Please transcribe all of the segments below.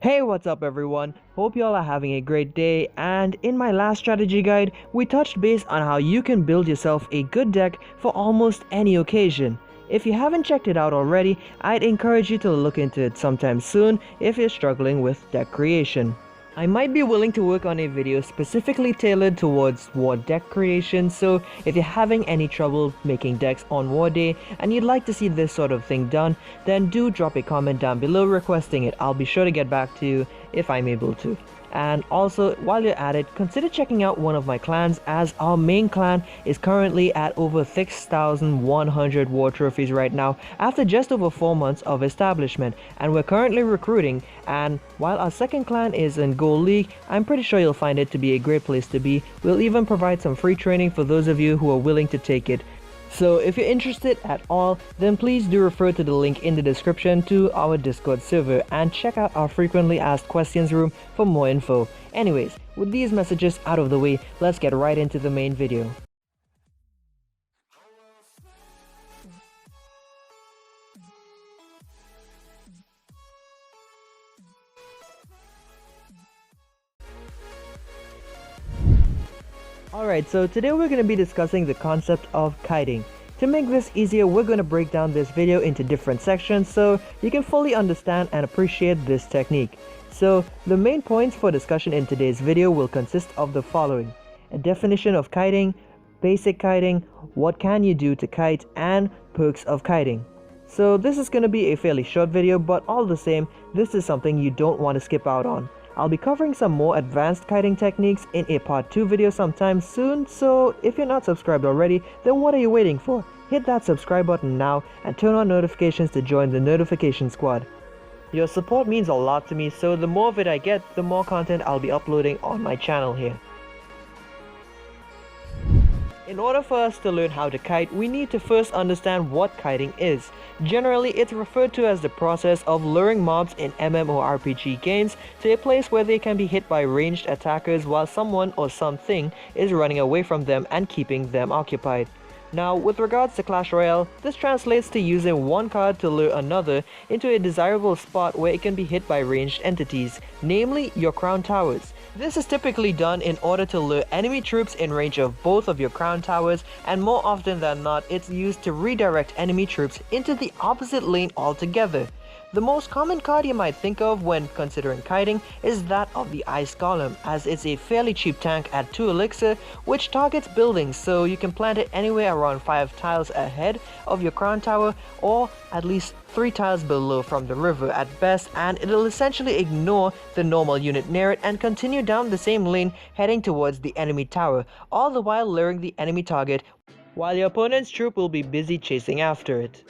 Hey, what's up everyone? Hope y'all are having a great day, and in my last strategy guide, we touched base on how you can build yourself a good deck for almost any occasion. If you haven't checked it out already, I'd encourage you to look into it sometime soon if you're struggling with deck creation. I might be willing to work on a video specifically tailored towards war deck creation, so if you're having any trouble making decks on war day and you'd like to see this sort of thing done, then do drop a comment down below requesting it. I'll be sure to get back to you if I'm able to. And also, while you're at it, consider checking out one of my clans, as our main clan is currently at over 6,100 war trophies right now after just over 4 months of establishment, and we're currently recruiting. And while our second clan is in Gold League, I'm pretty sure you'll find it to be a great place to be. We'll even provide some free training for those of you who are willing to take it. So if you're interested at all, then please do refer to the link in the description to our Discord server and check out our frequently asked questions room for more info. Anyways, with these messages out of the way, let's get right into the main video. Alright, so today we're going to be discussing the concept of kiting. To make this easier, we're going to break down this video into different sections so you can fully understand and appreciate this technique. So the main points for discussion in today's video will consist of the following: a definition of kiting, basic kiting, what can you do to kite, and perks of kiting. So this is going to be a fairly short video, but all the same, this is something you don't want to skip out on. I'll be covering some more advanced kiting techniques in a part 2 video sometime soon, so if you're not subscribed already, then what are you waiting for? Hit that subscribe button now and turn on notifications to join the notification squad. Your support means a lot to me, so the more of it I get, the more content I'll be uploading on my channel here. In order for us to learn how to kite, we need to first understand what kiting is. Generally, it's referred to as the process of luring mobs in MMORPG games to a place where they can be hit by ranged attackers while someone or something is running away from them and keeping them occupied. Now, with regards to Clash Royale, this translates to using one card to lure another into a desirable spot where it can be hit by ranged entities, namely your crown towers. This is typically done in order to lure enemy troops in range of both of your crown towers, and more often than not, it's used to redirect enemy troops into the opposite lane altogether. The most common card you might think of when considering kiting is that of the Ice Golem, as it's a fairly cheap tank at 2 elixir which targets buildings, so you can plant it anywhere around 5 tiles ahead of your crown tower or at least 3 tiles below from the river at best, and it'll essentially ignore the normal unit near it and continue down the same lane heading towards the enemy tower, all the while luring the enemy target while your opponent's troop will be busy chasing after it.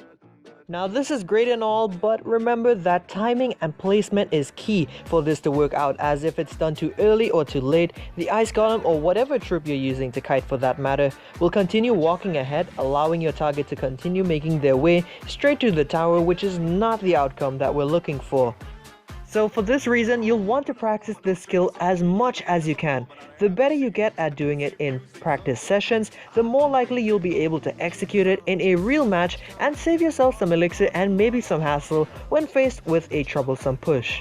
Now this is great and all, but remember that timing and placement is key for this to work out, as if it's done too early or too late, the Ice Golem or whatever troop you're using to kite for that matter will continue walking ahead, allowing your target to continue making their way straight to the tower, which is not the outcome that we're looking for. So for this reason, you'll want to practice this skill as much as you can. The better you get at doing it in practice sessions, the more likely you'll be able to execute it in a real match and save yourself some elixir and maybe some hassle when faced with a troublesome push.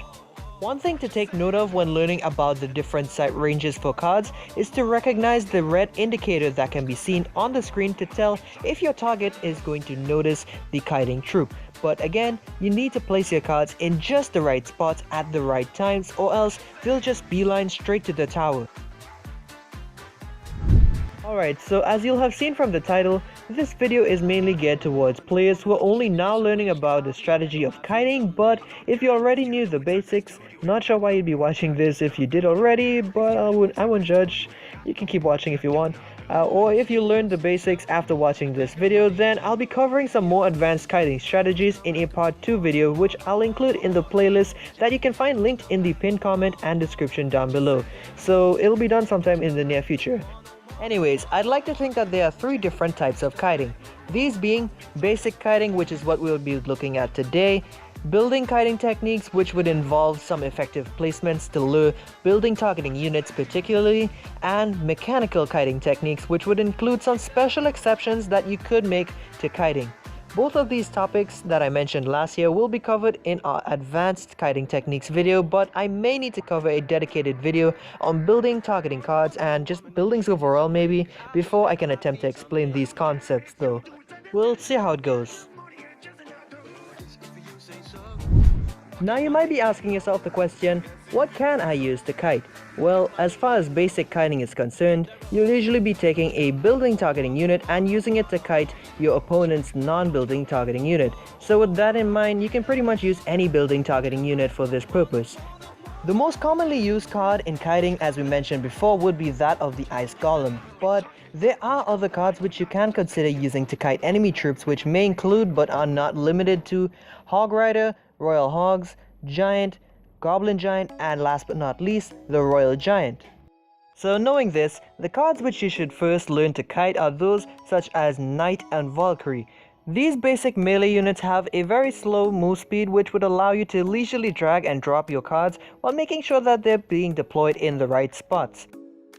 One thing to take note of when learning about the different sight ranges for cards is to recognize the red indicator that can be seen on the screen to tell if your target is going to notice the kiting troop. But again, you need to place your cards in just the right spots at the right times, or else they'll just beeline straight to the tower. Alright, so as you'll have seen from the title, this video is mainly geared towards players who are only now learning about the strategy of kiting, but if you already knew the basics, not sure why you'd be watching this if you did already, but I won't judge. You can keep watching if you want. Or if you learned the basics after watching this video, then I'll be covering some more advanced kiting strategies in a part 2 video, which I'll include in the playlist that you can find linked in the pinned comment and description down below. So it'll be done sometime in the near future. Anyways, I'd like to think that there are 3 different types of kiting. These being basic kiting, which is what we'll be looking at today, building kiting techniques, which would involve some effective placements to lure building targeting units particularly, and mechanical kiting techniques, which would include some special exceptions that you could make to kiting. Both of these topics that I mentioned last year will be covered in our advanced kiting techniques video, but I may need to cover a dedicated video on building targeting cards and just buildings overall maybe before I can attempt to explain these concepts though. We'll see how it goes. Now you might be asking yourself the question, what can I use to kite? Well, as far as basic kiting is concerned, you'll usually be taking a building targeting unit and using it to kite your opponent's non-building targeting unit. So with that in mind, you can pretty much use any building targeting unit for this purpose. The most commonly used card in kiting, as we mentioned before, would be that of the Ice Golem, but there are other cards which you can consider using to kite enemy troops, which may include but are not limited to Hog Rider, Royal Hogs, Giant, Goblin Giant, and last but not least, the Royal Giant. So knowing this, the cards which you should first learn to kite are those such as Knight and Valkyrie. These basic melee units have a very slow move speed which would allow you to leisurely drag and drop your cards while making sure that they're being deployed in the right spots.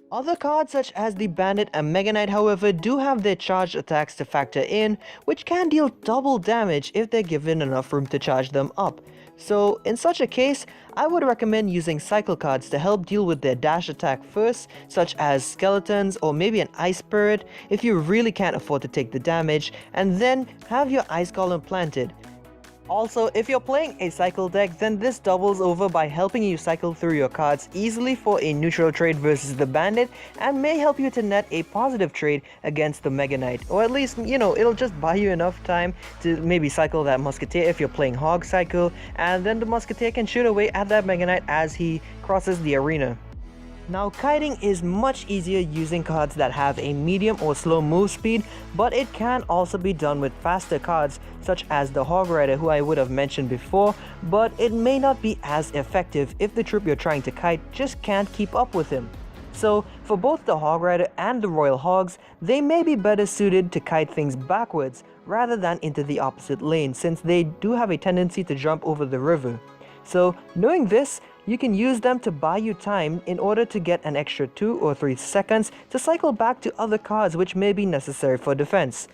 Other cards such as the Bandit and Mega Knight, however, do have their charged attacks to factor in, which can deal double damage if they're given enough room to charge them up. So in such a case, I would recommend using cycle cards to help deal with their dash attack first, such as Skeletons or maybe an Ice Spirit if you really can't afford to take the damage, and then have your Ice Golem planted. Also, if you're playing a cycle deck, then this doubles over by helping you cycle through your cards easily for a neutral trade versus the Bandit, and may help you to net a positive trade against the Mega Knight. Or at least, it'll just buy you enough time to maybe cycle that Musketeer if you're playing Hog Cycle, and then the Musketeer can shoot away at that Mega Knight as he crosses the arena. Now, kiting is much easier using cards that have a medium or slow move speed, but it can also be done with faster cards such as the Hog Rider, who I would have mentioned before, but it may not be as effective if the troop you're trying to kite just can't keep up with him. So for both the Hog Rider and the Royal Hogs, they may be better suited to kite things backwards rather than into the opposite lane, since they do have a tendency to jump over the river. So knowing this, you can use them to buy you time in order to get an extra 2 or 3 seconds to cycle back to other cards which may be necessary for defense.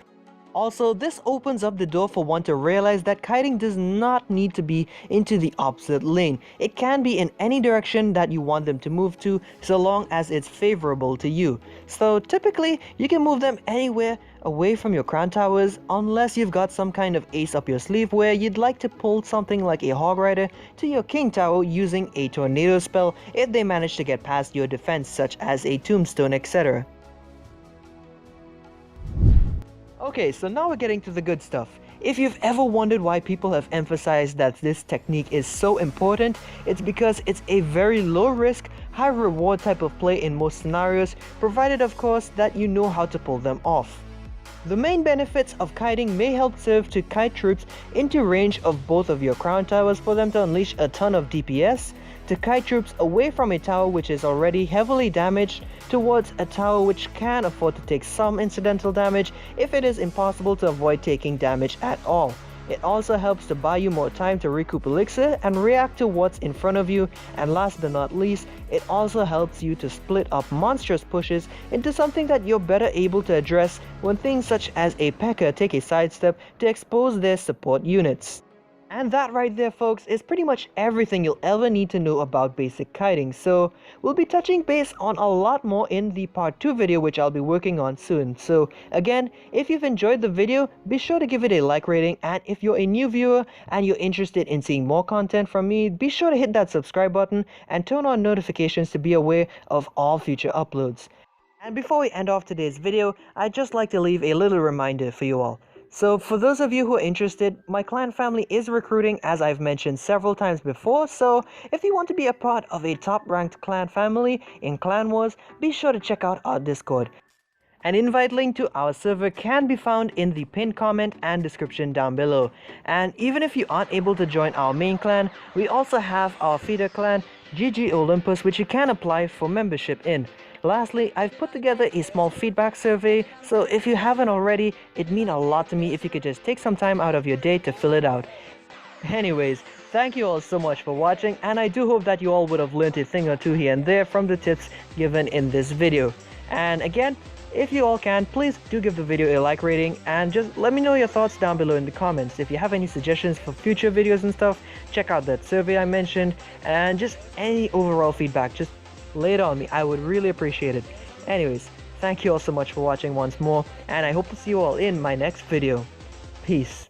Also, this opens up the door for one to realize that kiting does not need to be into the opposite lane. It can be in any direction that you want them to move to, so long as it's favorable to you. So typically, you can move them anywhere away from your crown towers, unless you've got some kind of ace up your sleeve where you'd like to pull something like a Hog Rider to your king tower using a tornado spell if they manage to get past your defense, such as a tombstone, etc. Okay, so now we're getting to the good stuff. If you've ever wondered why people have emphasized that this technique is so important, it's because it's a very low risk, high reward type of play in most scenarios, provided of course that you know how to pull them off. The main benefits of kiting may help serve to kite troops into range of both of your crown towers for them to unleash a ton of DPS, to kite troops away from a tower which is already heavily damaged towards a tower which can afford to take some incidental damage if it is impossible to avoid taking damage at all. It also helps to buy you more time to recoup elixir and react to what's in front of you, and last but not least, it also helps you to split up monstrous pushes into something that you're better able to address when things such as a P.E.K.K.A. take a sidestep to expose their support units. And that right there, folks, is pretty much everything you'll ever need to know about basic kiting. So we'll be touching base on a lot more in the part 2 video, which I'll be working on soon. So again, if you've enjoyed the video, be sure to give it a like rating, and if you're a new viewer and you're interested in seeing more content from me, be sure to hit that subscribe button and turn on notifications to be aware of all future uploads. And before we end off today's video, I'd just like to leave a little reminder for you all. So for those of you who are interested, my clan family is recruiting, as I've mentioned several times before, so if you want to be a part of a top ranked clan family in Clan Wars, be sure to check out our Discord. An invite link to our server can be found in the pinned comment and description down below. And even if you aren't able to join our main clan, we also have our feeder clan, GG Olympus, which you can apply for membership in. Lastly, I've put together a small feedback survey, so if you haven't already, it'd mean a lot to me if you could just take some time out of your day to fill it out. Anyways, thank you all so much for watching, and I do hope that you all would have learned a thing or two here and there from the tips given in this video. And again, If you all can, please do give the video a like rating and just let me know your thoughts down below in the comments. If you have any suggestions for future videos and stuff, check out that survey I mentioned, and just any overall feedback, just lay it on me. I would really appreciate it. Anyways, thank you all so much for watching once more, and I hope to see you all in my next video. Peace.